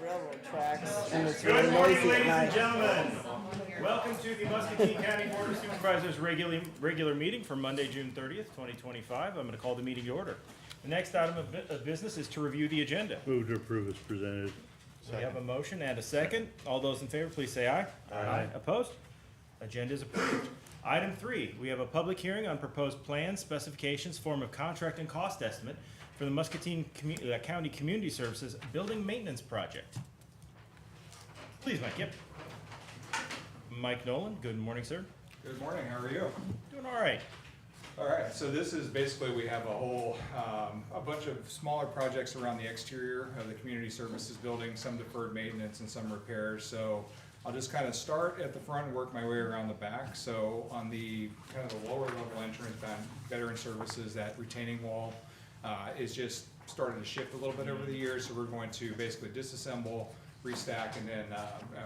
railroad tracks, and it's Good really morning, noisy at ladies and night. gentlemen. Welcome to the Muscatine County Board of Supervisors regular meeting for Monday, June 30th, 2025. I'm going to call the meeting to order. The next item of business is to review the agenda. Move to approve as presented. We have a motion and a second. All those in favor, please say aye. Aye. Opposed? Agenda is approved. Item 3, we have a public hearing on proposed plans, specifications, form of contract, and cost estimate for the Muscatine County Community Services Building Maintenance Project. Please, Mike. Yep. Mike Nolan, good morning, sir. Good morning, how are you? Doing all right. All right, so this is basically, we have a whole, a bunch of smaller projects around the exterior of the community services building, some deferred maintenance and some repairs. So I'll just kind of start at the front and work my way around the back. So on the kind of the lower level entrance, veteran services, that retaining wall is just starting to shift a little bit over the years. So we're going to basically disassemble, restack, and then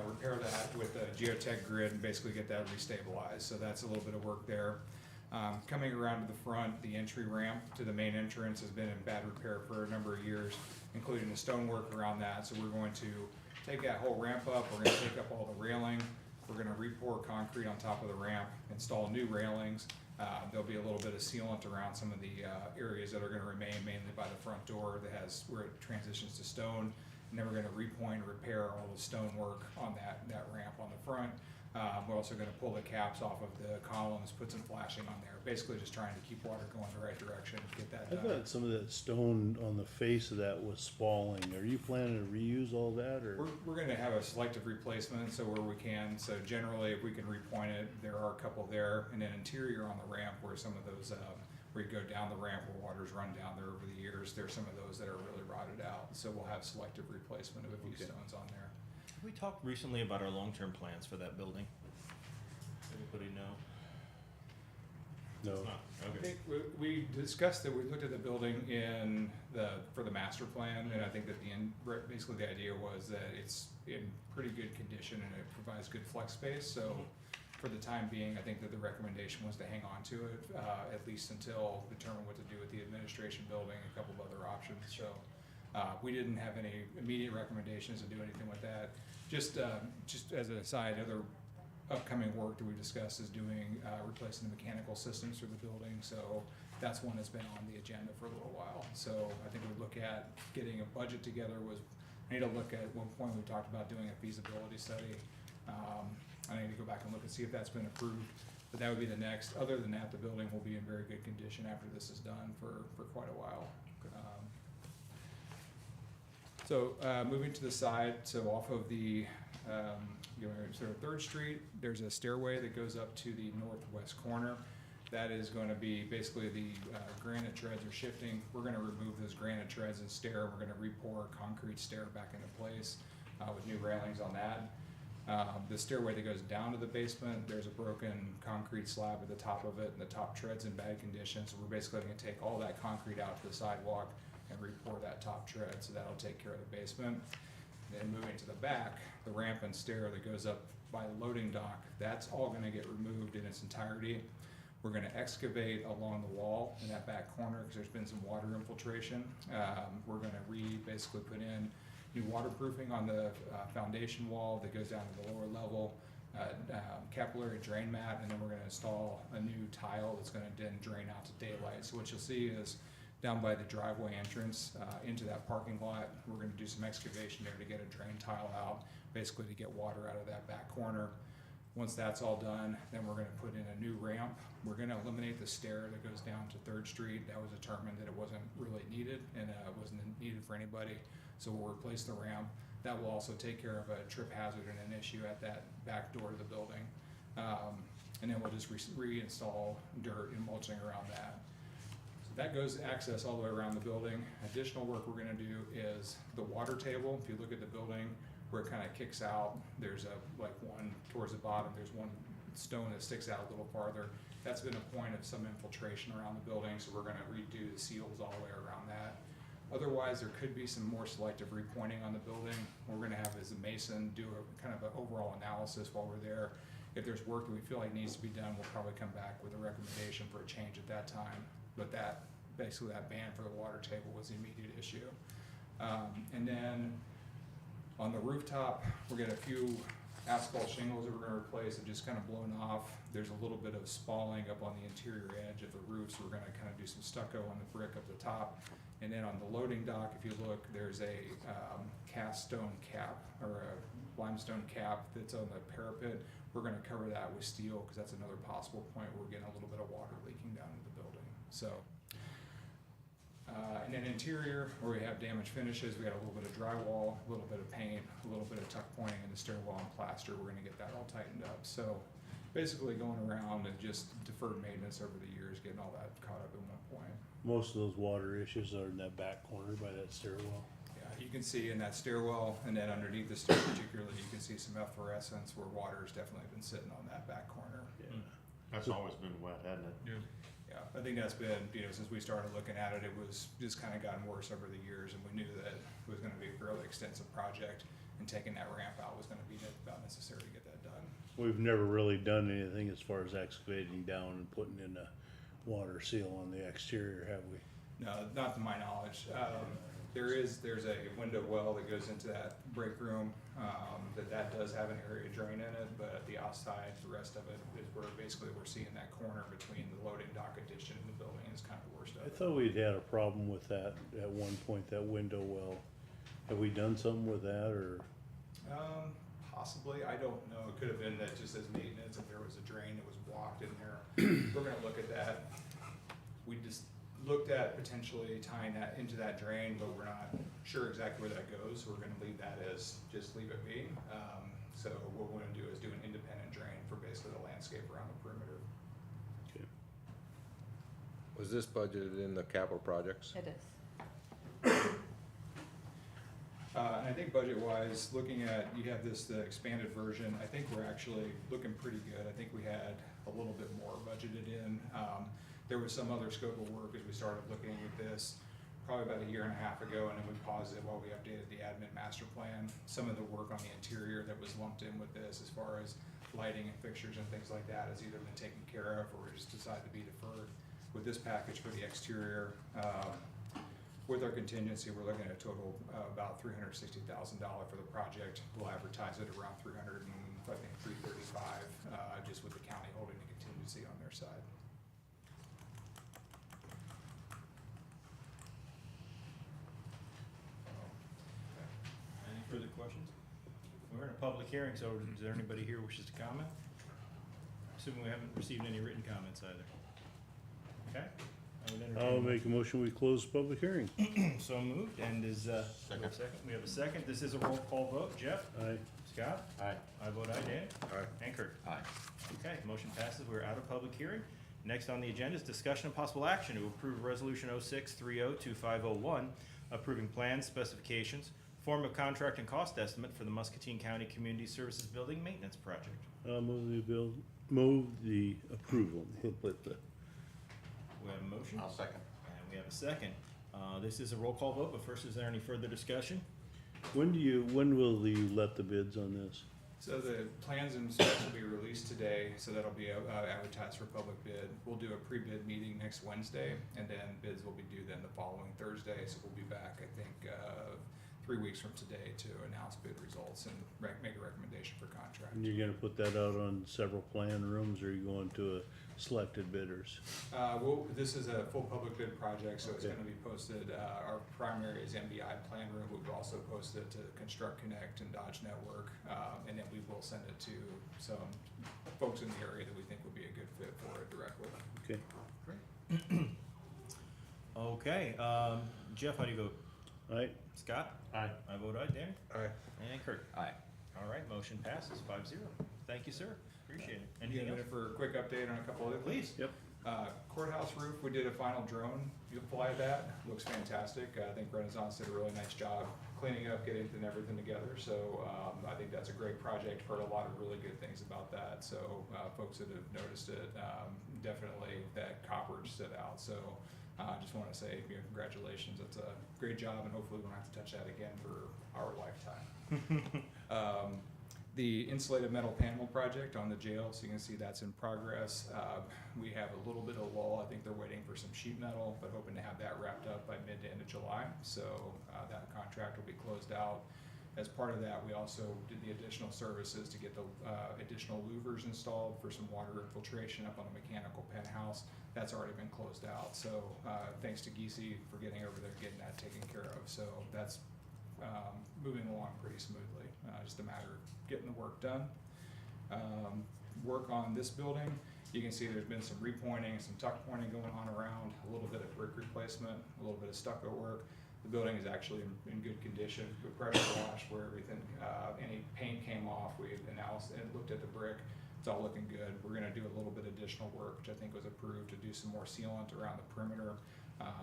repair that with a geotech grid and basically get that restabilized. So that's a little bit of work there. Coming around to the front, the entry ramp to the main entrance has been in bad repair for a number of years, including the stonework around that. So we're going to take that whole ramp up, we're going to take up all the railing, we're going to re-pour concrete on top of the ramp, install new railings. There'll be a little bit of sealant around some of the areas that are going to remain, mainly by the front door that has where it transitions to stone. And then we're going to repoint and repair all the stonework on that ramp on the front. We're also going to pull the caps off of the columns, put some flashing on there. Basically just trying to keep water going the right direction, get that I done. thought some of that stone on the face of that was spalling. Are you planning to reuse all that, or? We're going to have a selective replacement, so where we can. So generally, if we can repoint it, there are a couple there. And then interior on the ramp where some of those, where you go down the ramp where water's run down there over the years, there's some of those that are really rotted out. So we'll have selective replacement of a few stones on there. We talked recently about our long-term plans for that building. Anybody know? No. I think we discussed that we looked at the building for the master plan, and I think that basically the idea was that it's in pretty good condition and it provides good flex space. So for the time being, I think that the recommendation was to hang on to it at least until determine what to do with the administration building, a couple of other options. So we didn't have any immediate recommendations to do anything with that. Just as an aside, other upcoming work that we discussed is doing replacing the mechanical systems for the building. So that's one that's been on the agenda for a little while. So I think we look at getting a budget together. I need to look at one point we talked about doing a feasibility study. I need to go back and look and see if that's been approved. But that would be the next. Other than that, the building will be in very good condition after this is done for quite a while. So moving to the side, so off of the sort of 3rd Street, there's a stairway that goes up to the northwest corner. That is going to be basically the granite treads are shifting. We're going to remove those granite treads and stair. We're going to re-pour a concrete stair back into place with new railings on that. The stairway that goes down to the basement, there's a broken concrete slab at the top of it, and the top tread's in bad condition. So we're basically going to take all that concrete out to the sidewalk and re-pour that top tread, so that'll take care of the basement. Then moving to the back, the ramp and stair that goes up by the loading dock, that's all going to get removed in its entirety. We're going to excavate along the wall in that back corner because there's been some water infiltration. We're going to basically put in new waterproofing on the foundation wall that goes down to the lower level, capillary drain mat, and then we're going to install a new tile that's going to then drain out to daylight. So what you'll see is down by the driveway entrance into that parking lot, we're going to do some excavation there to get a drain tile out, basically to get water out of that back corner. Once that's all done, then we're going to put in a new ramp. We're going to eliminate the stair that goes down to 3rd Street. That was determined that it wasn't really needed and wasn't needed for anybody. So we'll replace the ramp. That will also take care of a trip hazard and an issue at that back door to the building. And then we'll just reinstall dirt and mulching around that. That goes access all the way around the building. Additional work we're going to do is the water table. If you look at the building where it kind of kicks out, there's one towards the bottom, there's one stone that sticks out a little farther. That's been a point of some infiltration around the building, so we're going to redo the seals all the way around that. Otherwise, there could be some more selective repointing on the building. What we're going to have is a mason do a kind of an overall analysis while we're there. If there's work that we feel like needs to be done, we'll probably come back with a recommendation for a change at that time. But basically that ban for the water table was the immediate issue. And then On the rooftop, we're getting a few asphalt shingles that we're gonna replace have just kind of blown off. There's a little bit of spalling up on the interior edge of the roof, so we're gonna kind of do some stucco on the brick up the top. And then on the loading dock, if you look, there's a cast stone cap or a limestone cap that's on the parapet. We're gonna cover that with steel because that's another possible point where we're getting a little bit of water leaking down into the building. So, and then interior, where we have damaged finishes, we got a little bit of drywall, a little bit of paint, a little bit of tuck pointing in the stairwell and plaster. We're gonna get that all tightened up. So basically going around and just deferred maintenance over the years, getting all that caught up in one point. Most of those water issues are in that back corner by that stairwell. Yeah, you can see in that stairwell and then underneath the stair particularly, you can see some efflorescence where water's definitely been sitting on that back corner. Yeah. That's always been wet, hasn't it? Yeah, I think that's been, since we started looking at it, it was just kind of gotten worse over the years, and we knew that it was gonna be a fairly extensive project, and taking that ramp out was gonna be about necessary to get that done. We've never really done anything as far as excavating down and putting in a water seal on the exterior, have we? No, not to my knowledge. There's a window well that goes into that break room, that does have an area drain in it, but at the outside, the rest of it is where basically we're seeing that corner between the loading dock addition and the building is kind of the worst of I it. thought we'd had a problem with that at one point, that window well. Have we done something with that, or? Possibly, I don't know. It could have been that just as maintenance, if there was a drain that was blocked in there. We're gonna look at that. We just looked at potentially tying that into that drain, but we're not sure exactly where that goes. So we're gonna leave that as, just leave it be. So what we're gonna do is do an independent drain for basically the landscape around the perimeter. Okay. Was this budgeted in the capital projects? It is. And I think budget-wise, looking at, you have the expanded version, I think we're actually looking pretty good. I think we had a little bit more budgeted in. There was some other scope of work as we started looking at this, probably about a year and a half ago, and then we paused it while we updated the admin master plan. Some of the work on the interior that was lumped in with this, as far as lighting and fixtures and things like that, has either been taken care of or just decided to be deferred. With this package for the exterior, with our contingency, we're looking at a total about $360,000 for the project. We'll advertise it around 300 and I think 335, just with the county holding the contingency on their side. Any further questions? We're in a public hearing, so is there anybody here who wishes to comment? Assuming we haven't received any written comments either. Okay. I would entertain I'll a make a motion, we close the public hearing. motion. So moved, and is, we have a second? We have a second. This is a roll call vote. Jeff? Aye. Scott? Aye. I vote aye. Dan? Aye. And Kurt? Aye. Okay, motion passes. We're out of public hearing. Next on the agenda is discussion of possible action to approve Resolution 06302501, approving plans, specifications, form of contract and cost estimate for the Muscatine County Community Services Building Maintenance Project. I'll move the approval. We have a motion? I'll second. And we have a second. This is a roll call vote, but first, is there any further discussion? When will you let the bids on this? So the plans and specs will be released today, so that'll be advertised for public bid. We'll do a pre-bid meeting next Wednesday, and then bids will be due then the following Thursday. So we'll be back, I think, 3 weeks from today to announce bid results and make a recommendation for contract. And you're gonna put that out on several plan rooms, or are you going to selected bidders? Well, this is a full public bid project, so it's Okay. gonna be posted, our primary is MBI Plan Room, we've also posted it to Construct Connect and Dodge Network, and then we will send it to some folks in the area that we think would be a good fit for it directly. Okay. Okay, Jeff, how do you vote? Aye. Scott? Aye. I vote aye. Dan? Aye. And Kurt? Aye. All right, motion passes 5-0. Thank you, sir. Appreciate it. And you Anything have else? it for a quick update on a couple other things? Please. Yep. Courthouse roof, we did a final drone. You fly that, looks fantastic. I think Renaissance did a really nice job cleaning up, getting everything together. So I think that's a great project. Heard a lot of really good things about that. So folks that have noticed it, definitely that copper stood out. So I just want to say congratulations. It's a great job, and hopefully we won't have to touch that again for our lifetime. The insulated metal panel project on the jail, so you can see that's in progress. We have a little bit of lull. I think they're waiting for some sheet metal, but hoping to have that wrapped up by mid to end of July. So that contract will be closed out. As part of that, we also did the additional services to get the additional louvers installed for some water infiltration up on the mechanical penthouse. That's already been closed out. So thanks to Geesey for getting over there, getting that taken care of. So that's moving along pretty smoothly. Just a matter of getting the work done. Work on this building, you can see there's been some repointing, some tuck pointing going on around, a little bit of brick replacement, a little bit of stucco work. The building is actually in good condition. We pressure washed where everything, any paint came off. We announced and looked at the brick. It's all looking good. We're gonna do a little bit of additional work, which I think was approved, to do some more sealant around the perimeter.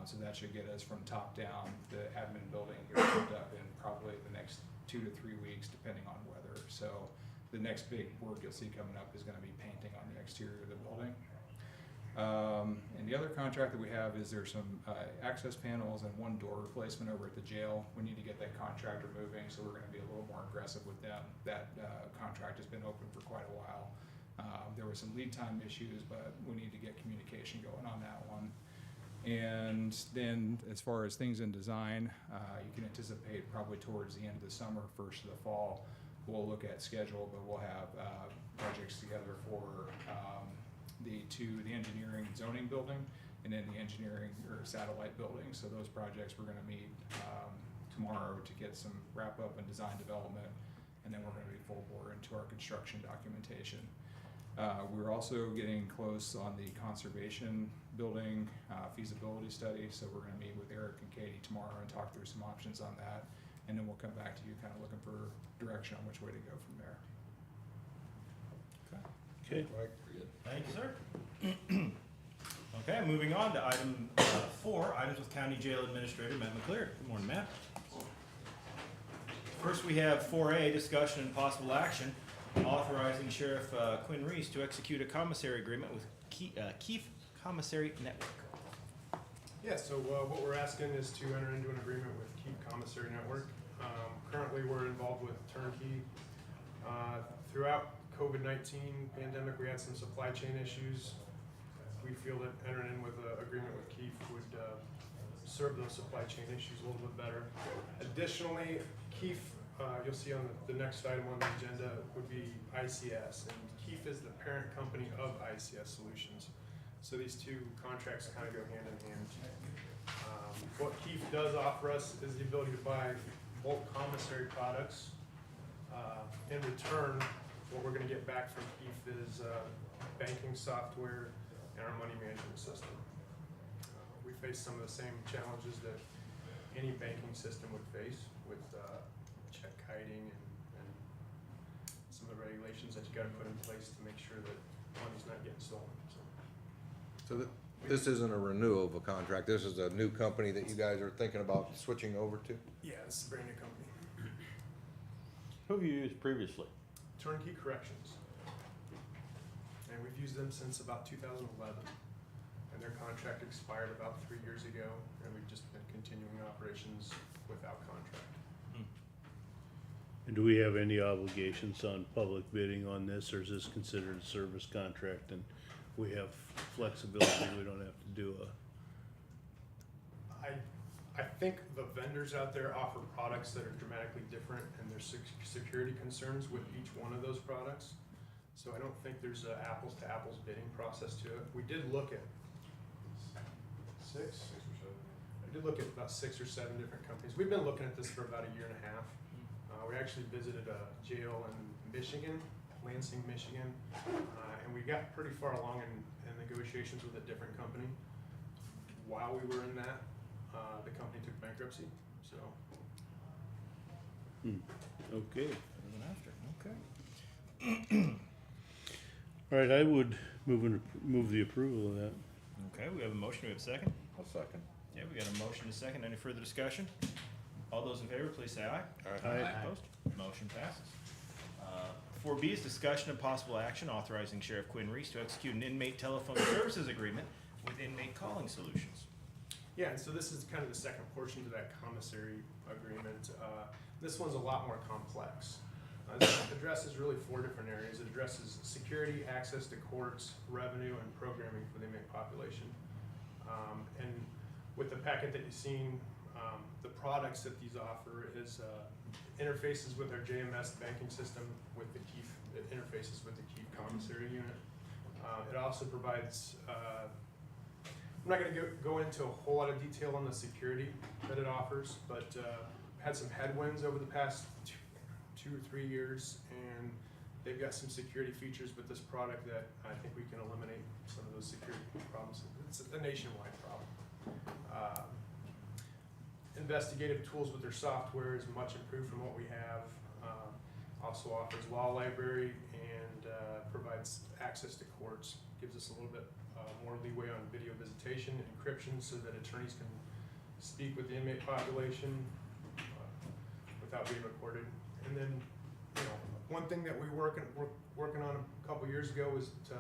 So that should get us from top down, the admin building here moved up in probably the next 2 to 3 weeks, depending on weather. So the next big work you'll see coming up is gonna be painting on the exterior of the building. And the other contract that we have is there's some access panels and one door replacement over at the jail. We need to get that contractor moving, so we're gonna be a little more aggressive with them. That contract has been open for quite a while. There were some lead time issues, but we need to get communication going on that one. And then as far as things in design, you can anticipate probably towards the end of the summer, first of the fall, we'll look at schedule, but we'll have projects together for the engineering and zoning building, and then the engineering or satellite building. So those projects we're gonna meet tomorrow to get some wrap up and design development, and then we're gonna be full bore into our construction documentation. We're also getting close on the conservation building feasibility study, so we're gonna meet with Eric and Katie tomorrow and talk through some options on that, and then we'll come back to you kind of looking for direction on which way to go from there. Okay. Thank you, sir. Okay, moving on to item 4, items with County Jail Administrator Matt McCleary. Good morning, Matt. First, we have 4A, discussion and possible action authorizing Sheriff Quinn Reese to execute a commissary agreement with Keefe Commissary Network. Yeah, so what we're asking is to enter into an agreement with Keep Commissary Network. Currently, we're involved with Turnkey. Throughout COVID-19 pandemic, we had some supply chain issues. We feel that entering in with an agreement with Keefe would serve those supply chain issues a little bit better. Additionally, Keefe, you'll see on the next item on the agenda, would be ICS, and Keefe is the parent company of ICS Solutions. So these two contracts kind of go hand in hand. What Keefe does offer us is the ability to buy bulk commissary products. In return, what we're going to get back from Keefe is banking software and our money management system. We face some of the same challenges that any banking system would face with check kiting and some of the regulations that you got to put in place to make sure that money's not getting stolen. So this isn't a renewal of a contract, this is a new company that you guys are thinking about switching over to? Yeah, it's a brand new company. Who have you used previously? Turnkey Corrections. And we've used them since about 2011. And their contract expired about 3 years ago, and we've just been continuing operations without contract. And do we have any obligations on public bidding on this, or is this considered a service contract and we have flexibility, we don't have to do I think the vendors out there offer products that are dramatically different, and there's security concerns with each one of those products. So I don't think there's an apples to apples bidding process to it. We did look at six or seven. I did look at about 6 or 7 different companies. We've been looking at this for about a year and a half. We actually visited a jail in Michigan, Lansing, Michigan, and we got pretty far along in negotiations with a different company. While we were in that, the company took bankruptcy, so. Okay. Okay. All right, I would move the approval of that. Okay, we have a motion. We have a second. I'll second. Yeah, we got a motion and a second. Any further discussion? All those in favor, please say aye. Aye. Opposed? Motion passes. 4B is discussion and possible action authorizing Sheriff Quinn Reese to execute an inmate telephone services agreement with Inmate Calling Solutions. Yeah, and so this is kind of the second portion to that commissary agreement. This one's a lot more complex. This addresses really 4 different areas. It addresses security, access to courts, revenue, and programming for the inmate population. And with the packet that you've seen, the products that these offer is interfaces with our JMS banking system with the Keef, it interfaces with the Keef commissary unit. It also provides, I'm not gonna go into a whole lot of detail on the security that it offers, but had some headwinds over the past 2 or 3 years, and they've got some security features with this product that I think we can eliminate some of those security problems. It's a nationwide problem. Investigative tools with their software is much improved from what we have. Also offers law library and provides access to courts. Gives us a little bit more leeway on video visitation, encryption, so that attorneys can speak with the inmate population without being recorded. And then, you know, one thing that we're working on a couple years ago was to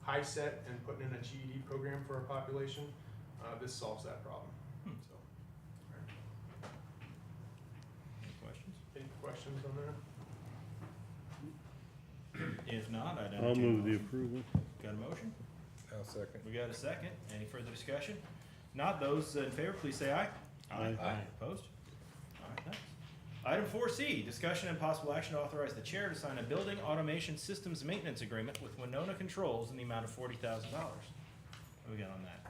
high set and putting in a GED program for our population. This solves that problem. So, any questions on that? If not, I'd I'll entertain a move the motion. approval. Got a motion? I'll second. We got a second. Any further discussion? Not those in favor, please say aye. Aye. Opposed? All right, thanks. Item 4C, discussion and possible action to authorize the chair to sign a building automation systems maintenance agreement with Winona Controls in the amount of $40,000. What do we got on that?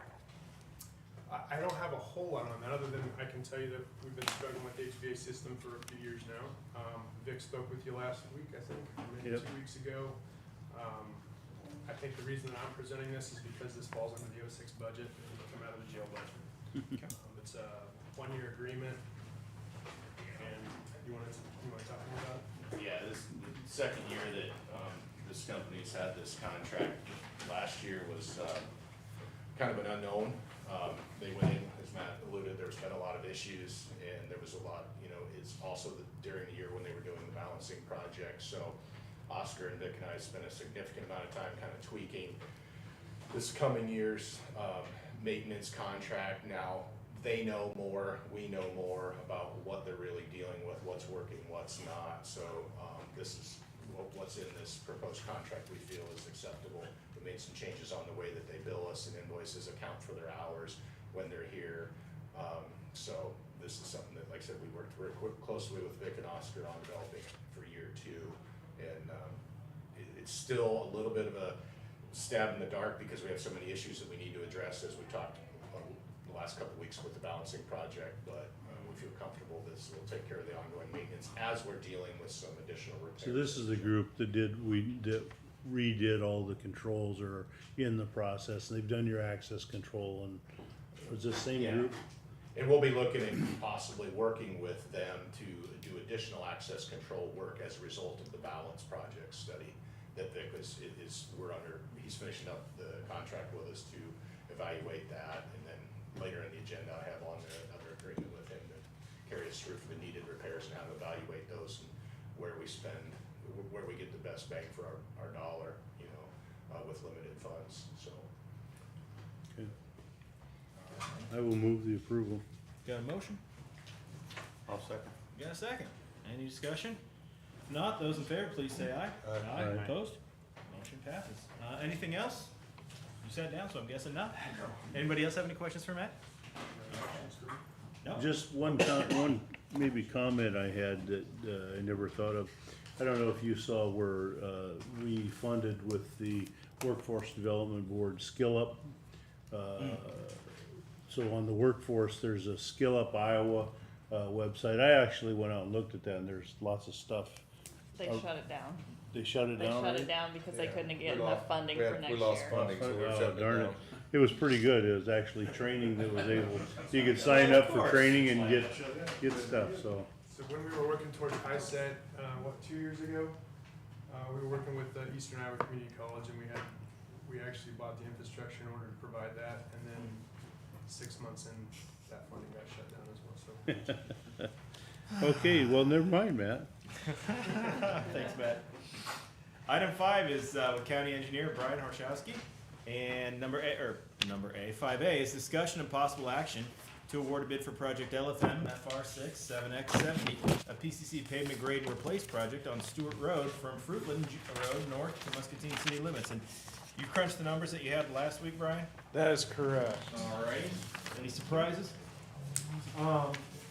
I don't have a whole lot on that, other than I can tell you that we've been struggling with the HVAC system for a few years now. Vic spoke with you last week, I think, or maybe Yep. 2 weeks ago. I think the reason that I'm presenting this is because this falls under the 06 budget and it'll come out of the jail budget. It's a 1-year agreement, and you wanna talk more about it? Yeah, this the second year that, this company's had this contract. Last year was, kind of an unknown. They went in, as Matt alluded, there's been a lot of issues, and there was a lot, you know, it's also during the year when they were doing the balancing project, so Oscar and Vic and I spent a significant amount of time kind of tweaking this coming year's, maintenance contract. Now, they know more, we know more about what they're really dealing with, what's working, what's not, so, this is what's in this proposed contract we feel is acceptable. We made some changes on the way that they bill us and invoices account for their hours when they're here. So this is something that, like I said, we worked very closely with Vic and Oscar on developing for year 2. And it's still a little bit of a stab in the dark because we have so many issues that we need to address, as we talked the last couple of weeks with the balancing project, but we feel comfortable this will take care of the ongoing maintenance as we're dealing with some additional repairs. So this is the group that redid all the controls or in the process, and they've done your access control, and was this same Yeah. group? And we'll be looking at possibly working with them to do additional access control work as a result of the balance project study that Vic he's finishing up the contract with us to evaluate that, and then later in the agenda, I have on there another agreement with him to carry us through for the needed repairs and how to evaluate those and where we get the best bang for our dollar, you know, with limited funds, so. Okay. I will move the approval. Got a motion? I'll second. Got a second. Any discussion? If not, those in favor, please say aye. Aye. Opposed? Motion passes. Anything else? You sat down, so I'm guessing not. Anybody else have any questions for Matt? No? Just one maybe comment I had that I never thought of. I don't know if you saw where we funded with the Workforce Development Board Skill Up. So on the workforce, there's a Skill Up Iowa website. I actually went out and looked at that, and there's lots of stuff. They shut it down. They shut it They down shut already? it down because they Yeah. couldn't We get lost- enough funding we for had- next we lost year. funding, so we're Oh, shutting it darn down. It was pretty good. It was actually training that was able, you could sign up for training and get stuff, so. So when we were working towards high set, 2 years ago, we were working with Eastern Iowa Community College, and we actually bought the infrastructure in order to provide that, and then 6 months in, that funding got shut down as well, so. Okay, well, never mind, Matt. Thanks, Matt. Item 5 is with County Engineer Brian Horshowski. And number A, 5A is discussion and possible action to award a bid for project LFM FR6 7X70, a PCC pavement grade and replace project on Stewart Road from Fruitland Road north to Muscatine city limits. And you crunched the numbers that you had last week, Brian? That is correct. All right. Any surprises?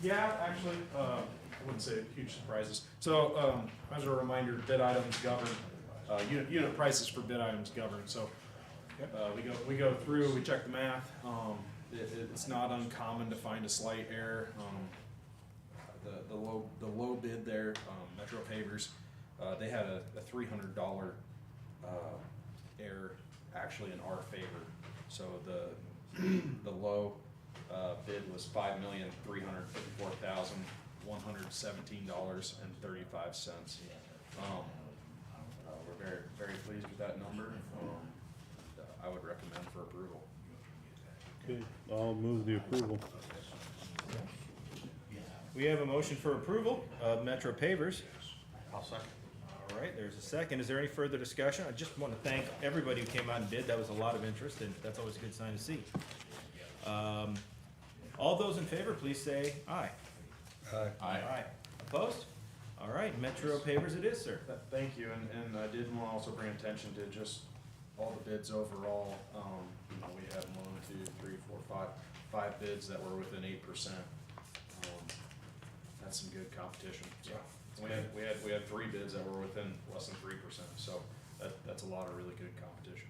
Yeah, actually, wouldn't say huge surprises. So, as a reminder, bid items govern, unit prices for bid items govern, so, we go through, we check the math, it's not uncommon to find a slight error. The low bid there, Metro Pavers, they had a $300 error actually in our favor. So the low bid was $5,354,117.35. We're very, very pleased with that number. I would recommend for approval. Okay, I'll move the approval. We have a motion for approval of Metro Pavers. I'll second. All right, there's a second. Is there any further discussion? I just want to thank everybody who came out and bid. That was a lot of interest, and that's always a good sign to see. All those in favor, please say aye. Aye. Opposed? All right, Metro Pavers it is, sir. Thank you, and I did want to also bring attention to just all the bids overall. We had 5 bids that were within 8%. That's some good competition. So we had 3 bids that were within less than 3%. So that's a lot of really good competition.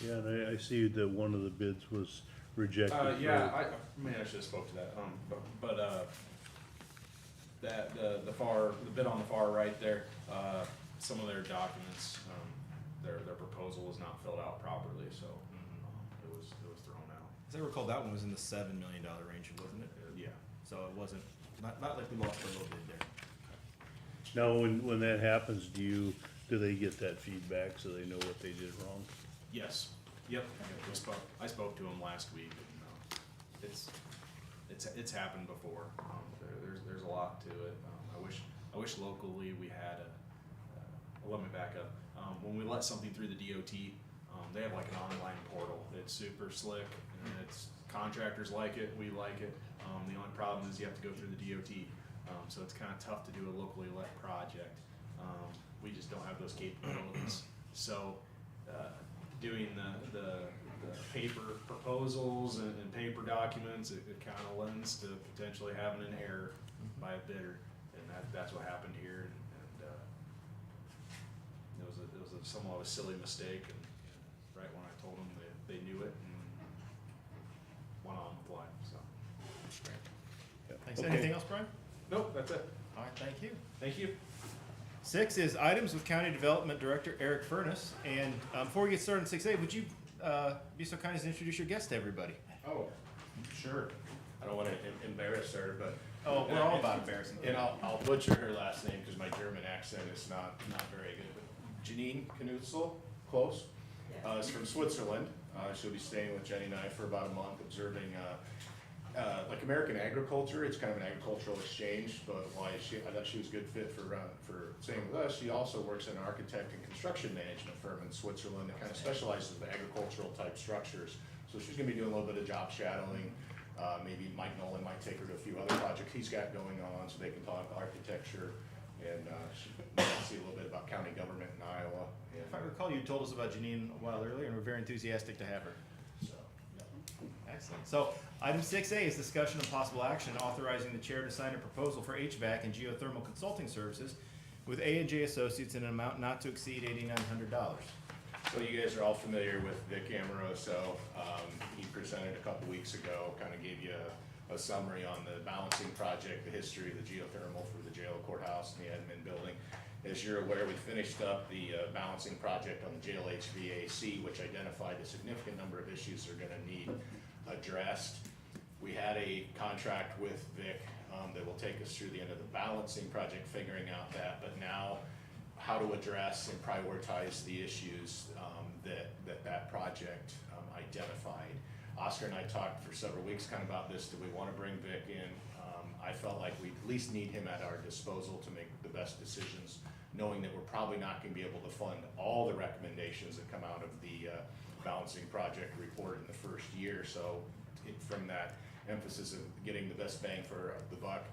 Yeah, and I see that one of the bids was rejected. Yeah, I should have spoke to that. The bid on the far right there, some of their documents, their proposal was not filled out properly, so it was thrown out. As I recall, that one was in the $7 million range, wasn't it? Yeah. So it wasn't, not like we lost a little bit there. Now, when that happens, do they get that feedback so they know what they did wrong? Yes. Yep. I spoke to him last week, and it's happened before. There's a lot to it. I wish locally we had let me back up. When we let something through the DOT, they have like an online portal. It's super slick, and contractors like it. We like it. The only problem is you have to go through the DOT, so it's kind of tough to do a locally let project. We just don't have those capabilities. So doing the paper proposals and paper documents, it kind of lends to potentially having an error by a bidder, and that's what happened here. And it was somewhat of a silly mistake, and right when I told them they knew it and went on with life. So Thanks. Okay. Anything else, Brian? nope, that's it. All right, thank you. Thank you. 6 is items with County Development Director Eric Furness. And before we get started in 6A, would you be so kind as to introduce your guest to everybody? Oh, sure. I don't want to embarrass her, but. Oh, we're all about embarrassing. And I'll butcher her last name because my German accent is not very good. But Janine Knutzel, close. Is from Switzerland. She'll be staying with Jenny and I for about a month, observing like American agriculture. It's kind of an agricultural exchange, but I thought she was a good fit for staying with us. She also works in an architect and construction management firm in Switzerland that kind of specializes in agricultural type structures. So she's going to be doing a little bit of job shadowing. Maybe Mike Nolan might take her to a few other projects he's got going on, so they can talk architecture, and she can see a little bit about county government in Iowa. And, If I recall, you told us about Janine a while earlier, and we're very enthusiastic to have her. so, yeah. Excellent. So item 6A is discussion of possible action authorizing the chair to sign a proposal for HVAC and geothermal consulting services with A&J Associates in an amount not to exceed $8,900. So you guys are all familiar with Vic Amoroso. He presented a couple weeks ago, kind of gave you a summary on the balancing project, the history of the geothermal for the jail, courthouse, and the admin building. As you're aware, we finished up the balancing project on the jail HVAC, which identified a significant number of issues that are going to need addressed. We had a contract with Vic that will take us through the end of the balancing project, figuring out that, but now how to address and prioritize the issues that project identified. Oscar and I talked for several weeks kind of about this. Do we want to bring Vic in? I felt like we at least need him at our disposal to make the best decisions, knowing that we're probably not going to be able to fund all the recommendations that come out of the balancing project report in the first year. So from that emphasis of getting the best bang for the buck,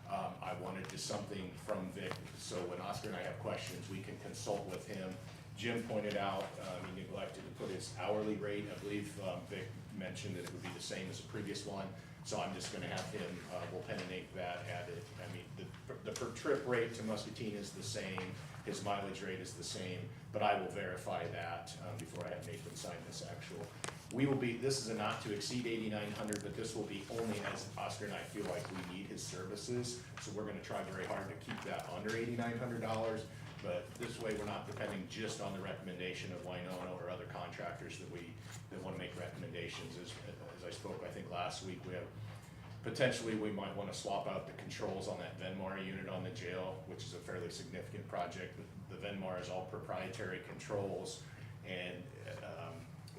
I wanted just something from Vic, so when Oscar and I have questions, we can consult with him. Jim pointed out he neglected to put his hourly rate. I believe Vic mentioned that it would be the same as the previous one. So I'm just gonna have him, we'll pen and ink that, add it. I mean, the per trip rate to Muscatine is the same, his mileage rate is the same, but I will verify that, before I have Nathan sign this actual. We will be, this is a not to exceed 8,900, but this will be only as Oscar and I feel like we need his services. So we're gonna try very hard to keep that under $8,900, but this way we're not depending just on the recommendation of Winona or other contractors that wanna make recommendations. As I spoke, I think last week, we have, potentially we might wanna swap out the controls on that Venmar unit on the jail, which is a fairly significant project. The Venmar is all proprietary controls, and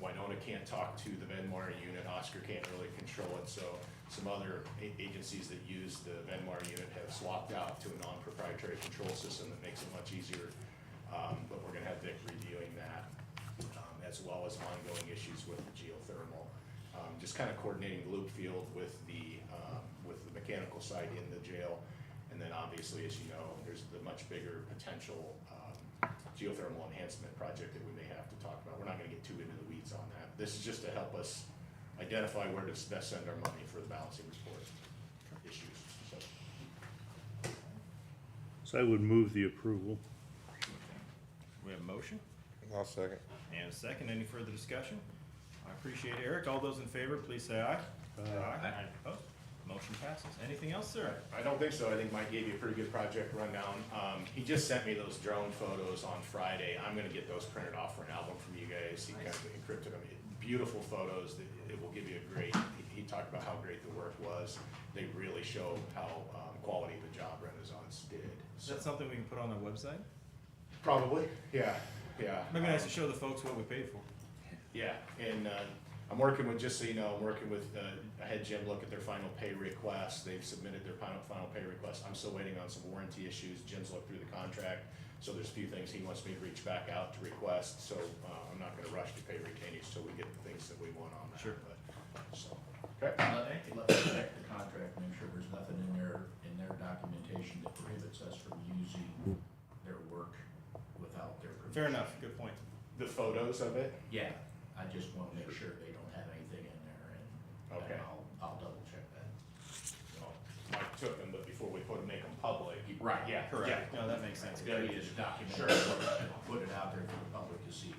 Winona can't talk to the Venmar unit, Oscar can't really control it, so some other agencies that use the Venmar unit have swapped out to a non-proprietary control system that makes it much easier. But we're gonna have Vic reviewing that, as well as ongoing issues with the geothermal. Just kind of coordinating the loop field with the mechanical side in the jail. And then obviously, as you know, there's the much bigger potential geothermal enhancement project that we may have to talk about. We're not gonna get too into the weeds on that. This is just to help us identify where to best send our money for the balancing report issues, so. So I would move the approval. We have a motion I'll second. and a second. Any further discussion? I appreciate it. Eric, all those in favor, please say aye. Aye. Opposed? Motion passes. Anything else, sir? I don't think so. I think Mike gave you a pretty good project rundown. He just sent me those drone photos on Friday. I'm gonna get those printed off for an album from you guys. He kind of encrypted them. Beautiful photos. It will give you a great, he talked about how great the work was. They really show how, quality the job Renaissance did. Is that something we can put on our website? Probably, yeah. Maybe nice to show the folks what we paid for. Yeah, and I'm working with, just so you know, I'm working with, I had Jim look at their final pay request. They've submitted their final pay request. I'm still waiting on some warranty issues. Jim's looked through the contract, so there's a few things he wants me to reach back out to request. So I'm not gonna rush to pay retainage till we get the things that we want on that. Sure. But, so, okay. Let's check the contract, make sure there's nothing in their documentation that prohibits us from using their work without their permission. Fair enough. Good point. The photos of it, Yeah, I just wanna make sure they don't have anything in there, and Okay. I'll double check that. well, Mike took them, but before we make them public. Right. Yeah, Correct. yeah. No, that makes sense. It's good idea to document Sure. it, and put it out there for the public to see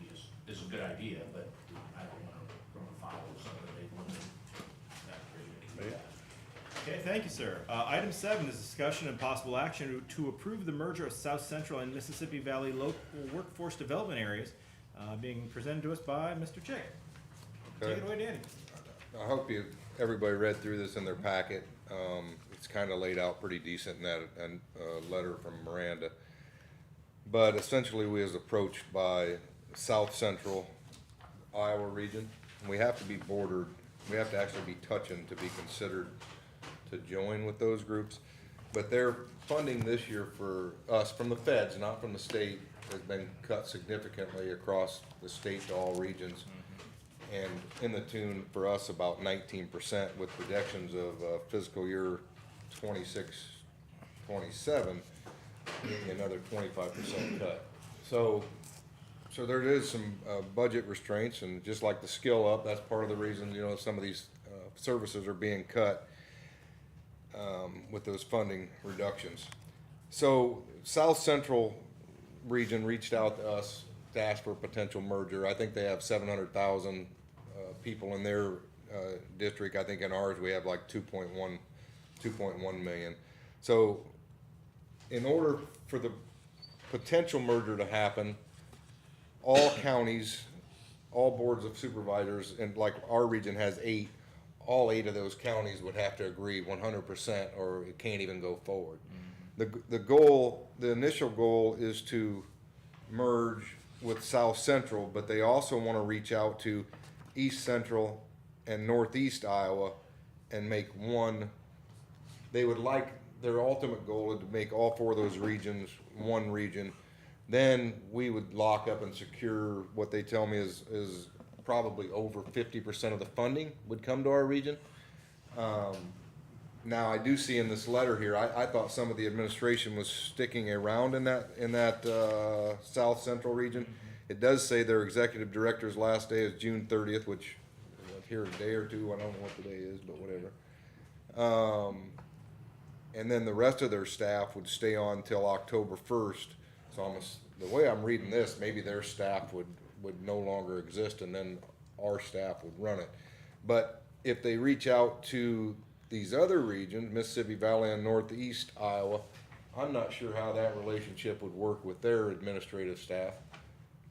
is a good idea, but I don't wanna run afoul of something they wouldn't. Okay, thank you, sir. Item 7 is discussion and possible action to approve the merger of South Central and Mississippi Valley local workforce development areas, being presented to us by Mr. Chick. Take it away, Danny. I hope everybody read through this in their packet. It's kind of laid out pretty decent in that, letter from Miranda. But essentially, we was approached by South Central Iowa region. And we have to be bordered, we have to actually be touching to be considered to join with those groups. But their funding this year for us, from the feds, not from the state, has been cut significantly across the state to all regions. And in the tune for us about 19%, with projections of fiscal year 26, 27, maybe another 25% cut. So there is some budget restraints, and just like the skill up, that's part of the reason, some of these services are being cut with those funding reductions. So South Central region reached out to us to ask for a potential merger. I think they have 700,000 people in their district. I think in ours we have like 2.1 million. So in order for the potential merger to happen, all counties, all boards of supervisors, and like our region has 8, all 8 of those counties would have to agree 100%, or it can't even go forward. The initial goal is to merge with South Central, but they also want to reach out to East Central and Northeast Iowa and make one. They would like, their ultimate goal is to make all 4 of those regions one region. Then we would lock up and secure what they tell me is probably over 50% of the funding would come to our region. Now I do see in this letter here, I thought some of the administration was sticking around in that South Central region. It does say their executive director's last day is June 30th, which here a day or two, I don't know what the day is, but whatever. And then the rest of their staff would stay on till October 1st. So the way I'm reading this, maybe their staff would no longer exist and then our staff would run it. But if they reach out to these other regions, Mississippi Valley and Northeast Iowa, I'm not sure how that relationship would work with their administrative staff.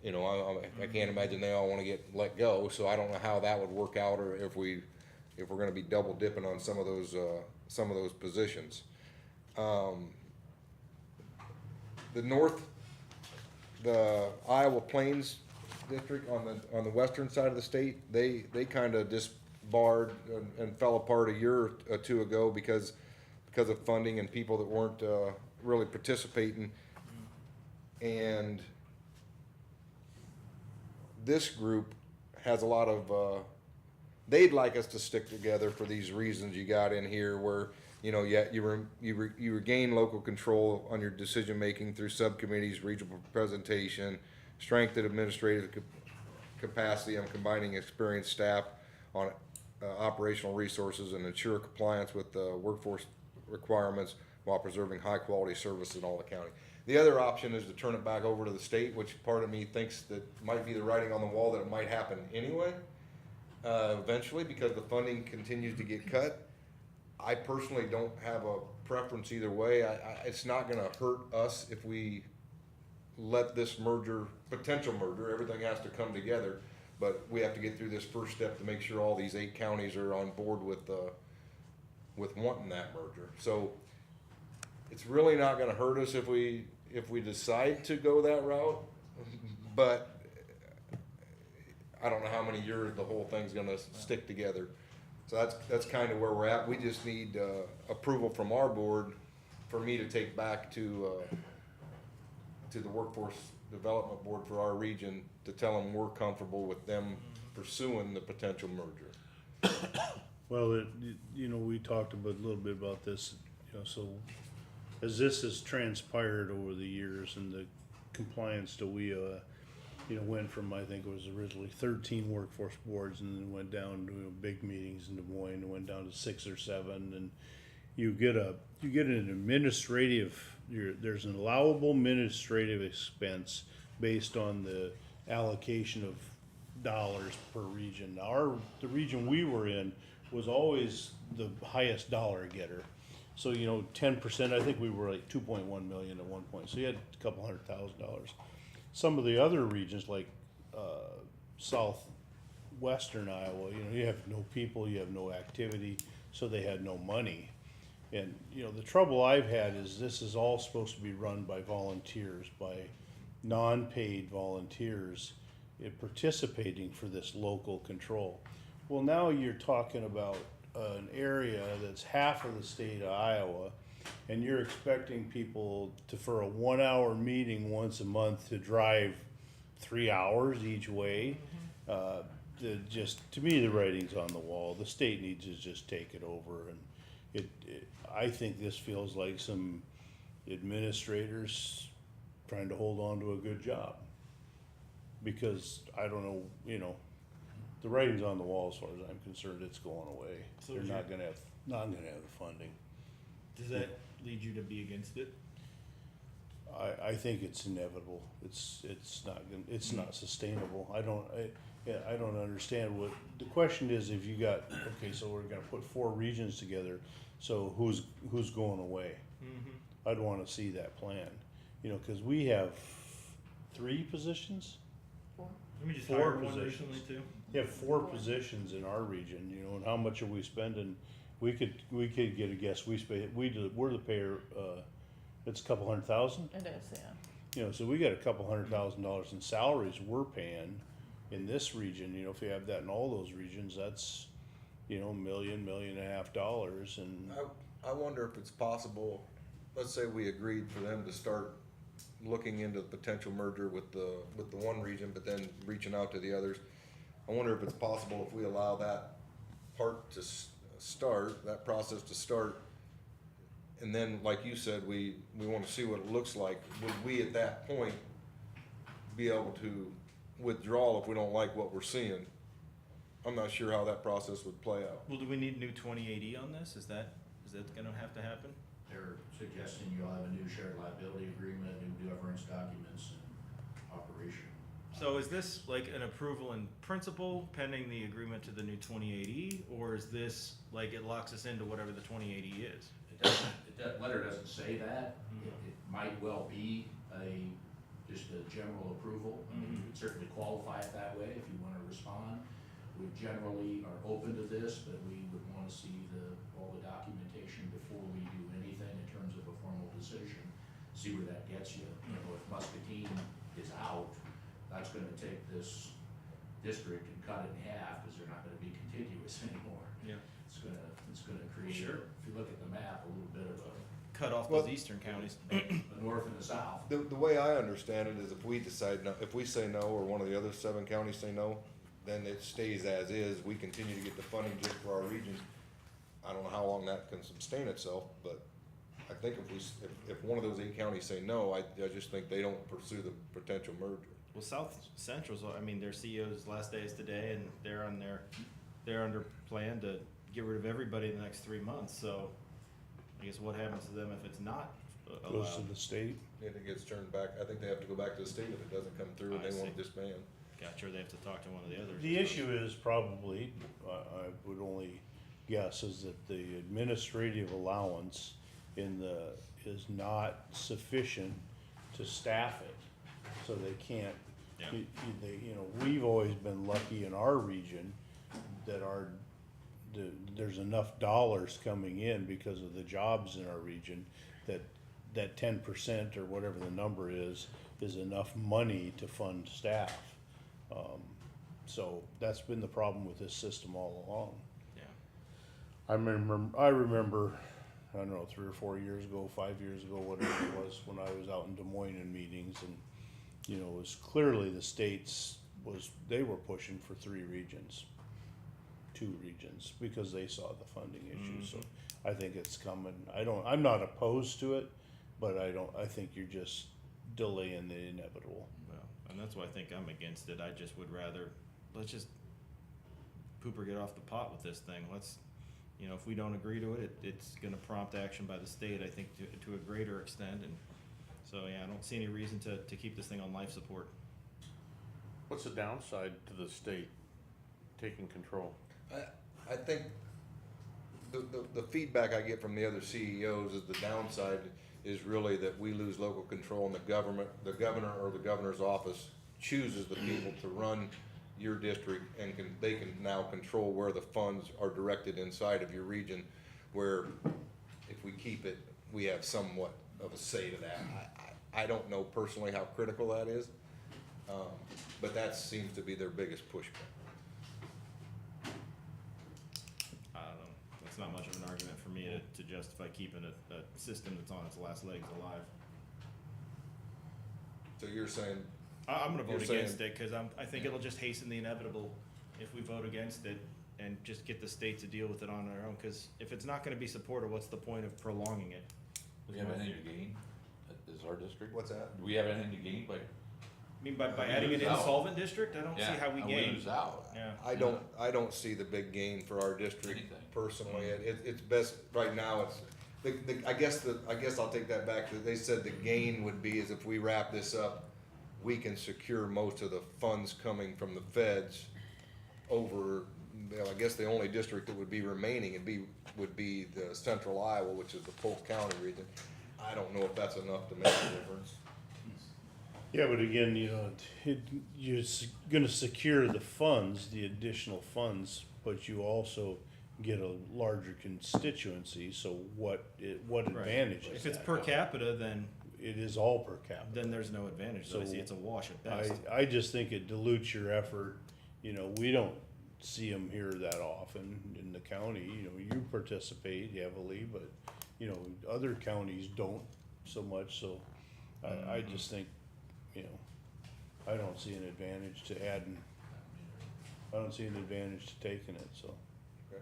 You know, I can't imagine they all want to get let go, so I don't know how that would work out, or if we're going to be double dipping on some of those positions. The Iowa Plains district on the western side of the state, they kind of disbarred and fell apart a year or two ago because of funding and people that weren't really participating. And this group has a lot of, they'd like us to stick together for these reasons you got in here, where, you know, you regain local control on your decision making through subcommittees, regional presentation, strengthen administrative capacity on combining experienced staff on operational resources, and ensure compliance with workforce requirements while preserving high quality service in all the county. The other option is to turn it back over to the state, which part of me thinks that might be the writing on the wall that it might happen anyway, eventually, because the funding continues to get cut. I personally don't have a preference either way. It's not gonna hurt us if we let this potential merger, everything has to come together, but we have to get through this first step to make sure all these 8 counties are on board with wanting that merger. So it's really not gonna hurt us if we decide to go that route, but I don't know how many years the whole thing's gonna stick together. So that's kind of where we're at. We just need approval from our board for me to take back to the Workforce Development Board for our region to tell them we're comfortable with them pursuing the potential merger. Well, you know, we talked a little bit about this, you know, so as this has transpired over the years and the compliance to WIA, you know, went from, I think it was originally 13 workforce boards, and then went down to big meetings in Des Moines, and went down to 6 or 7, and you get an administrative, there's an allowable administrative expense based on the allocation of dollars per region. The region we were in was always the highest dollar getter. So, you know, 10%, I think we were like 2.1 million at one point, so you had a couple $100,000. Some of the other regions, like southwestern Iowa, you know, you have no people, you have no activity, so they had no money. And, you know, the trouble I've had is this is all supposed to be run by volunteers, by non-paid volunteers participating for this local control. Well, now you're talking about an area that's half of the state of Iowa, and you're expecting people for a 1-hour meeting once a month to drive 3 hours each way. To me, the writing's on the wall. The state needs to just take it over, and I think this feels like some administrators trying to hold on to a good job. Because I don't know, you know, the writing's on the wall as far as I'm concerned. It's going away. So They're not gonna have the funding. Does that lead you to be against it? I think it's inevitable. It's not sustainable. I don't understand what, the question is, if you got, okay, so we're gonna put 4 regions together, so who's going away? I'd wanna see that plan, you know, cause we have 3 positions? Let me just 4 hire one positions. recently too. We have 4 positions in our region, you know, and how much are we spending? We could get a guess, we're the payer, it's a couple $100,000. It is, yeah. You know, so we got a couple $100,000 in salaries we're paying in this region. You know, if you have that in all those regions, that's, you know, $1.5 million, and I wonder if it's possible, let's say we agreed for them to start looking into the potential merger with the one region, but then reaching out to the others. I wonder if it's possible if we allow that part to start, that process to start, and then, like you said, we want to see what it looks like. Would we at that point be able to withdraw if we don't like what we're seeing? I'm not sure how that process would play out. Well, do we need new 2080 on this? Is that gonna have to happen? They're suggesting you'll have a new shared liability agreement, new governance documents and operation. So is this like an approval in principle pending the agreement to the new 2080, or is this like it locks us into whatever the 2080 is? That letter doesn't say that. It might well be just a general approval. I mean, you could certainly qualify it that way if you wanna respond. We generally are open to this, but we would wanna see all the documentation before we do anything in terms of a formal decision, see where that gets you. You know, if Muscatine is out, that's gonna take this district and cut it in half, cause they're not gonna be contiguous anymore. Yeah. It's gonna create, Sure. if you look at the map, a little bit of Cut off Well- those eastern counties. the north and the south. The way I understand it is if we decide no, if we say no, or one of the other 7 counties say no, then it stays as is. We continue to get the funding just for our region. I don't know how long that can sustain itself, but I think if one of those 8 counties say no, I just think they don't pursue the potential merger. Well, South Central's, I mean, their CEO's last day is today, and they're under plan to get rid of everybody in the next 3 months, so I guess what happens to them if it's not Goes to allowed? the state. If it gets turned back, I think they have to go back to the state if it doesn't come through and I they want see. to disband. Gotcha, or they have to talk to one of the others. The issue is probably, I would only guess, is that the administrative allowance is not sufficient to staff it. So they can't, Yeah. we've always been lucky in our region that there's enough dollars coming in because of the jobs in our region that 10% or whatever the number is enough money to fund staff. So that's been the problem with this system all along. Yeah. I remember, I don't know, 3 or 4 years ago, 5 years ago, whatever it was, when I was out in Des Moines in meetings, and, it was clearly the states they were pushing for 2 regions, because they saw the funding issue, so I think it's coming. I'm not opposed to it, but I think you're just delaying the inevitable. Well, and that's why I think I'm against it. I just would rather, let's just poop or get off the pot with this thing. If we don't agree to it, it's gonna prompt action by the state, I think, to a greater extent, and so, yeah, I don't see any reason to keep this thing on life support. What's the downside to the state taking control? I think the feedback I get from the other CEOs is the downside is really that we lose local control, and the governor or the governor's office chooses the people to run your district, and they can now control where the funds are directed inside of your region, where if we keep it, we have somewhat of a say to that. I don't know personally how critical that is, but that seems to be their biggest pushback. I don't know. That's not much of an argument for me to justify keeping a system that's on its last legs alive. So you're saying, I'm gonna vote You're saying- against it, cause I think it'll just hasten the inevitable if we vote against it and just get the state to deal with it on their own, cause if it's not gonna be supported, what's the point of prolonging it? Do we have anything to gain as our district? what's that? Do we have anything to gain by? I mean, by adding an lose out. insolvent district, I don't see Yeah, how we and gain. lose out. Yeah. I don't see the big gain for our district Anything. personally. It's best, right now, I guess I'll take that back. They said the gain would be is if we wrap this up, we can secure most of the funds coming from the feds over, I guess the only district that would be remaining would be the central Iowa, which is the Polk County region. I don't know if that's enough to make a difference. Yeah, but again, you're gonna secure the funds, the additional funds, but you also get a larger constituency, so what advantage is If it's that? per capita, then It is all per capita. then there's no advantage, so I see it's a wash at best. I just think it dilutes your effort. We don't see them here that often in the county. You participate heavily, but, other counties don't so much, so I just think, I don't see an advantage to adding, I don't see an advantage to taking it, so. Okay.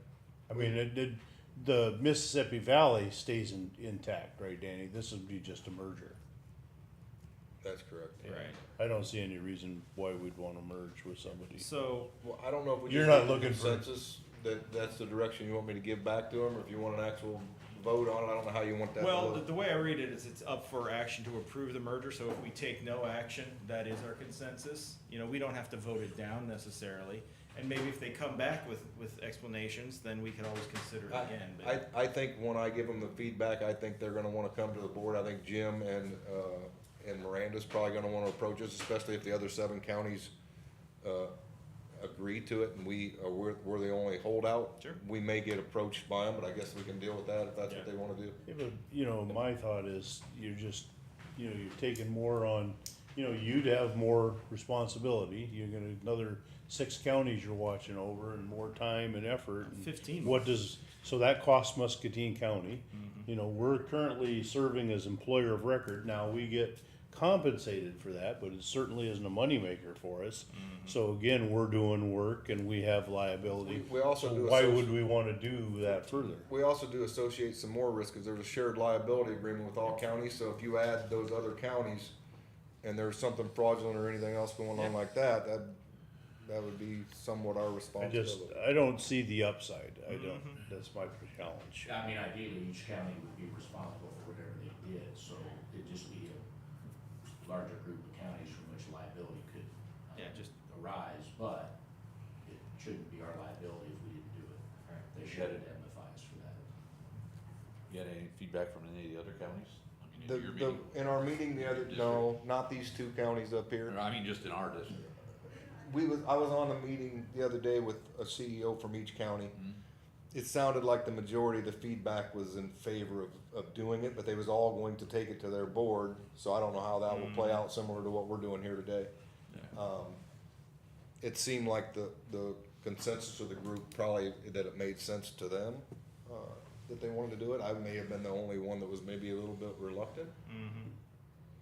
I mean, the Mississippi Valley stays intact, right, Danny? This would be just a merger. That's correct. Right. I don't see any reason why we'd wanna merge with somebody. So, Well, I don't know if we You're just not need a looking for- consensus, that's the direction you want me to give back to them, or if you want an actual vote on it, I don't know how you want that to well, look. the way I read it is it's up for action to approve the merger, so if we take no action, that is our consensus. You know, we don't have to vote it down necessarily, and maybe if they come back with explanations, then we can always consider it again, but. I think when I give them the feedback, I think they're gonna wanna come to the board. I think Jim and Miranda's probably gonna wanna approach us, especially if the other 7 counties, agree to it and we're the only holdout. Sure. We may get approached by them, but I guess we can deal with that if that's Yeah. what they wanna do. Yeah, but, you know, my thought is, you're just, you know, you're taking more on, you know, you'd have more responsibility, you're gonna, another 6 counties you're watching over, and more time and effort. And 15 What does, so that costs Muscatine County, you know, we're currently serving as employer of record, now we get compensated for that, but it certainly isn't a moneymaker for us. So again, we're doing work and we have liability. We also So do why associ- would we wanna do that further? We also do associate some more risk, cause there's a shared liability agreement with all counties, so if you add those other counties and there's something fraudulent or anything else going on like that, that would be somewhat our I responsibility. just, I don't see the upside, I don't, that's my challenge. I mean, ideally, each county would be responsible for whatever they did, so it'd just be a larger group of counties from which liability could Yeah, just, arise, but it shouldn't be our liability if we didn't do it. They should indemnify us for that. You had any feedback from any of the other counties? I mean, The, in your meeting? in our meeting the other, no, not these 2 counties up here. Or, I mean, just in our district. I was on a meeting the other day with a CEO from each county. Mhm. It sounded like the majority of the feedback was in favor of doing it, but they was all going to take it to their board, so I don't know how that will play out, similar to what we're doing here today. Yeah. It seemed like the consensus of the group probably that it made sense to them, that they wanted to do it. I may have been the only one that was maybe a little bit reluctant.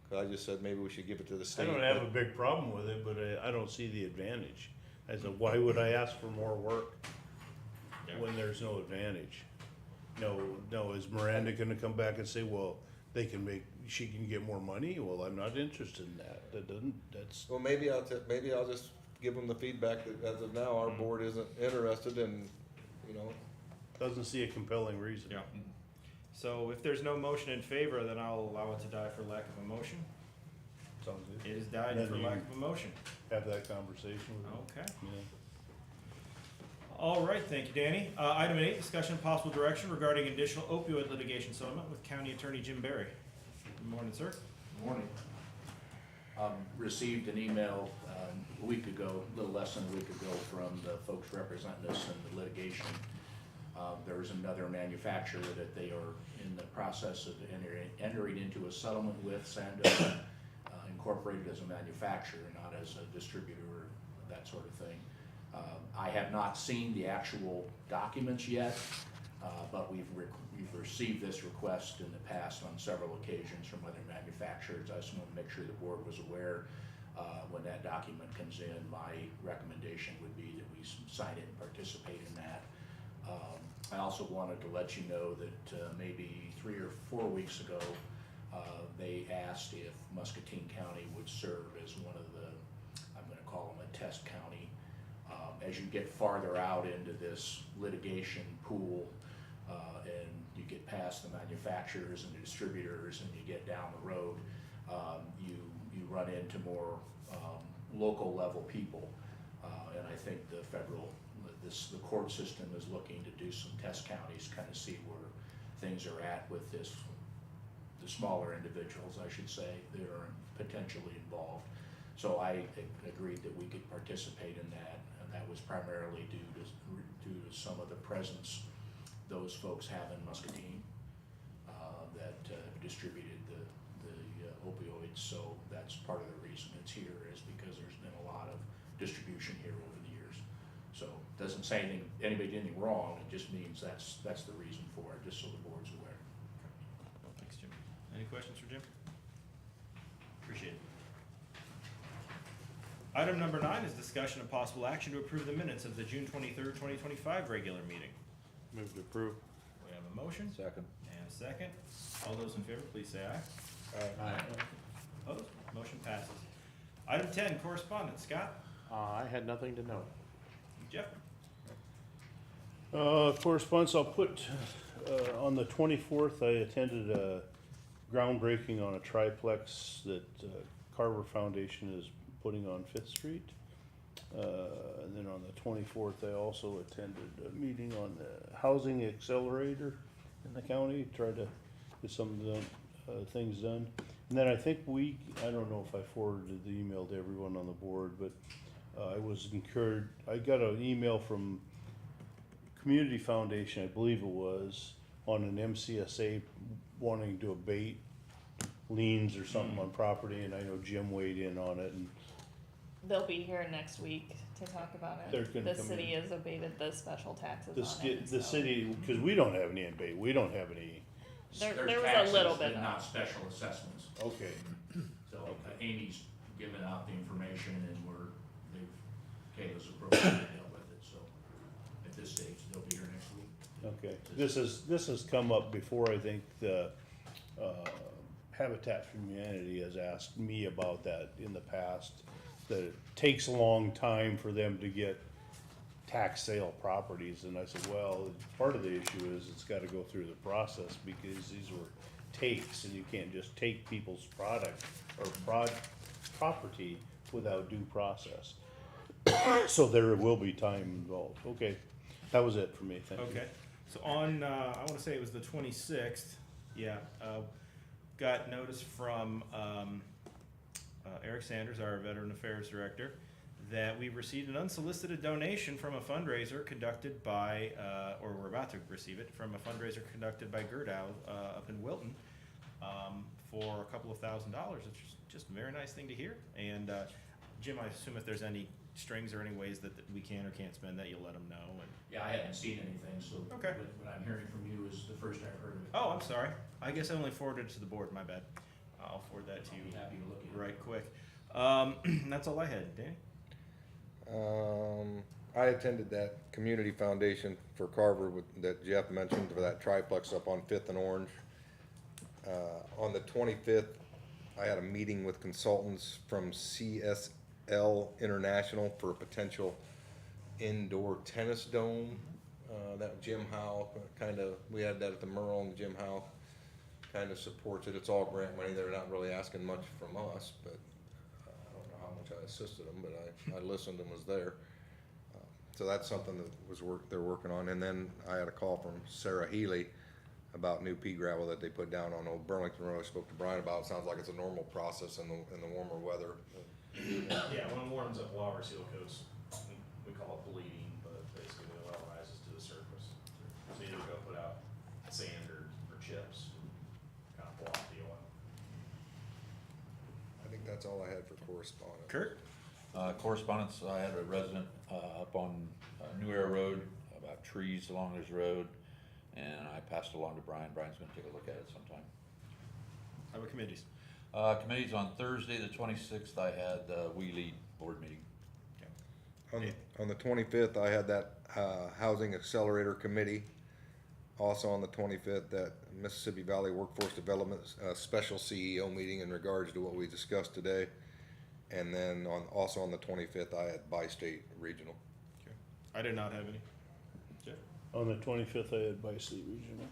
Cause I just said maybe we should give it to the I state. don't have a big problem with it, but I don't see the advantage. I said, why would I ask for more work when there's no advantage? No, is Miranda gonna come back and say, well, she can get more money? Well, I'm not interested in that. That's, Well, maybe I'll just give them the feedback that as of now, our board isn't interested and, you know, doesn't see a compelling reason. yeah. So if there's no motion in favor, then I'll allow it to die for lack of a motion. Sounds good. It has died Then for you- lack of a motion. Have that conversation with them. Okay. Yeah. All right, thank you, Danny. Item 8, discussion of possible direction regarding additional opioid litigation settlement with County Attorney Jim Barry. Good morning, sir. Morning. Received an email a week ago, a little less than a week ago, from the folks representing us in the litigation. There's another manufacturer that they are in the process of entering into a settlement with, Sandoz Incorporated as a manufacturer, not as a distributor or that sort of thing. I have not seen the actual documents yet, but we've received this request in the past on several occasions from other manufacturers. I just want to make sure the board was aware when that document comes in. My recommendation would be that we sign it and participate in that. I also wanted to let you know that maybe 3 or 4 weeks ago, they asked if Muscatine County would serve as one of the, I'm going to call them a test county. As you get farther out into this litigation pool, and you get past the manufacturers and the distributors and you get down the road, you run into more local level people. And I think the the court system is looking to do some test counties, kind of see where things are at with the smaller individuals, I should say, that are potentially involved. So I agreed that we could participate in that, and that was primarily due to some of the presence those folks have in Muscatine that distributed the opioids. So that's part of the reason it's here, is because there's been a lot of distribution here over the years. So it doesn't say anybody did anything wrong, it just means that's the reason for it, just so the board's aware. Thanks, Jim. Any questions for Jim? Appreciate it. Item number 9 is discussion of possible action to approve the minutes of the June 23rd, 2025 regular meeting. Move to approve. We have a motion Second. and a second. All those in favor, please say aye. Aye. Opposed? Motion passes. Item 10, correspondence. Scott? I had nothing to note. Jeff? Correspondence, I'll put, on the 24th, I attended a groundbreaking on a triplex that Carver Foundation is putting on Fifth Street. And then on the 24th, I also attended a meeting on the housing accelerator in the county, tried to get some of the things done. And then I think I don't know if I forwarded the email to everyone on the board, but I got an email from Community Foundation, I believe it was, on an MCSA wanting to abate liens or something on property, and I know Jim weighed in on it, and They'll be here next week to talk about They're it. gonna The come city in. has abated the special taxes on it. the so city, because we don't have any abate, we don't have any, There There's was a taxes, little but bit of. not special assessments. okay. So Amy's given out the information and Kayla's appropriately dealt with it, so at this stage, they'll be here next week. Okay, this has come up before, I think the, Habitat for Humanity has asked me about that in the past, that it takes a long time for them to get tax sale properties, and I said, well, part of the issue is it's gotta go through the process, because these were takes, and you can't just take people's product or property without due process. So there will be time involved, okay, that was it for me, thank you. Okay. So on, I wanna say it was the 26th, yeah, got notice from, Eric Sanders, our Veteran Affairs Director, that we received an unsolicited donation from a fundraiser conducted by, or we're about to receive it, from a fundraiser conducted by Gerdow, up in Wilton, for a couple of $1,000, which is just a very nice thing to hear. And, Jim, I assume if there's any strings or any ways that we can or can't spend that, you'll let them know. And Yeah, I haven't seen anything, so Okay. what I'm hearing from you is the first I've heard of it. oh, I'm sorry. I guess I only forwarded it to the board. My bad. I'll forward that to I'll you be happy to look at it. right quick. That's all I had. Danny? I attended that community foundation for Carver that Jeff mentioned for that triplex up on Fifth and Orange. On the 25th, I had a meeting with consultants from CSL International for a potential indoor tennis dome. That Jim Howe we had that at the Merle, and Jim Howe kind of supports it. It's all grant money. They're not really asking much from us, but I don't know how much I assisted them, but I listened and was there. So that's something that they're working on. And then I had a call from Sarah Healy about new pea gravel that they put down on Old Burlington Road. I spoke to Brian about it. Sounds like it's a normal process in the warmer weather. Yeah, when it warms up, a lot of our seal coats, we call it bleeding, but basically the oil rises to the surface. So you either go put out sand or chips, kind of block the oil. I think that's all I had for correspondence. Kurt? Correspondence, I had a resident, up on New Era Road about trees along his road, and I passed it along to Brian. Brian's gonna take a look at it sometime. How about committees? Committees on Thursday, the 26th, I had the We Lead board meeting. On the 25th, I had that Housing Accelerator Committee. Also on the 25th, that Mississippi Valley Workforce Development Special CEO meeting in regards to what we discussed today. And then also on the 25th, I had Bi-State Regional. I did not have any. Jeff? On the 25th, I had Bi-State Regional.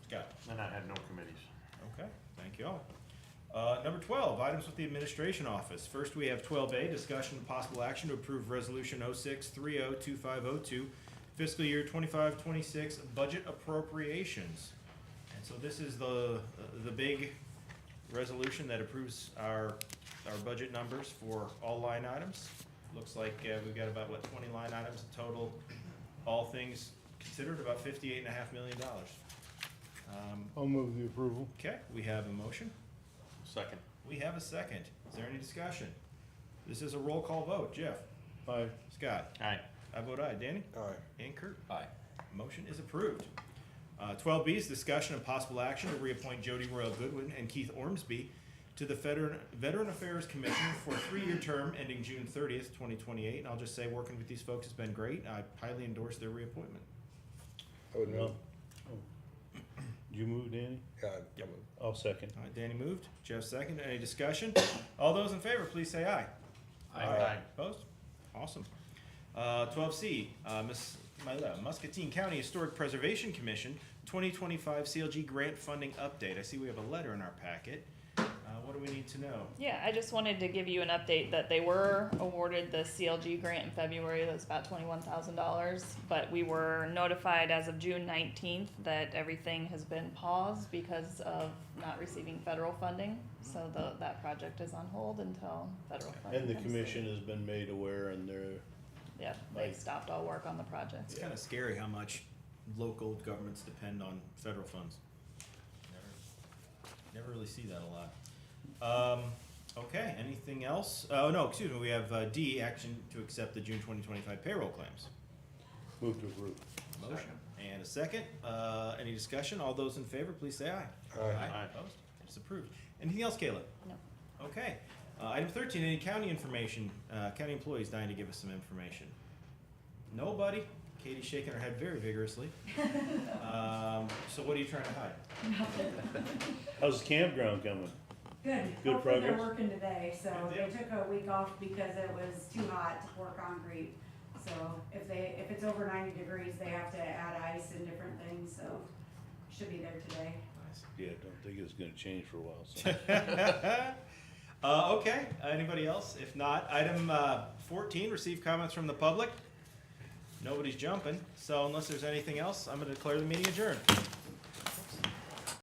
Scott? And I had no committees. Okay, thank you all. Number 12, items with the administration office. First, we have 12A, discussion and possible action to approve resolution 06302502, fiscal year 25-26 budget appropriations. And so this is the big resolution that approves our budget numbers for all line items. Looks like we've got about, 20 line items in total, all things considered, about $58.5 million. I'll move the approval. Okay, we have a motion. Second. We have a second. Is there any discussion? This is a roll call vote. Jeff? Aye. Scott? Aye. I vote aye. Danny? Aye. And Kurt? Aye. Motion is approved. 12B is discussion and possible action to reappoint Jody Royal Goodwin and Keith Ormsby to the Veteran Affairs Commission for a 3-year term ending June 30th, 2028. And I'll just say, working with these folks has been great. I highly endorse their reappointment. I would move. Did you move, Danny? Yeah, I'll second. All right, Danny moved, Jeff seconded. Any discussion? All those in favor, please say aye. Aye. Opposed? Awesome. 12C, Muscatine County Historic Preservation Commission 2025 CLG grant funding update. I see we have a letter in our packet. What do we need to know? Yeah, I just wanted to give you an update that they were awarded the CLG grant in February. That was about $21,000, but we were notified as of June 19th that everything has been paused because of not receiving federal funding. So that project is on hold until federal funding. And the comes commission has been made aware and they're, through. Yeah, they've stopped all work on the project. It's kind of scary how much local governments depend on federal funds. Never really see that a lot. Okay, anything else? Oh, no, excuse me, we have D, action to accept the June 2025 payroll claims. move to approve. Motion. And a second. Any discussion? All those in favor, please say aye. Aye. Opposed? It's approved. Anything else, Kayla? No. Okay. Item 13, any county information, county employees dying to give us some information? Nobody? Katie's shaking her head very vigorously. So what are you trying to hide? How's the campground coming? Good. Good Hopefully they're progress? working today, so Good they deal. took a week off because it was too hot to pour concrete. So if it's over 90 degrees, they have to add ice and different things, so should be there today. Nice. Yeah, don't think it's gonna change for a while, so. Okay, anybody else? If not, item 14, receive comments from the public. Nobody's jumping, so unless there's anything else, I'm gonna declare the meeting adjourned.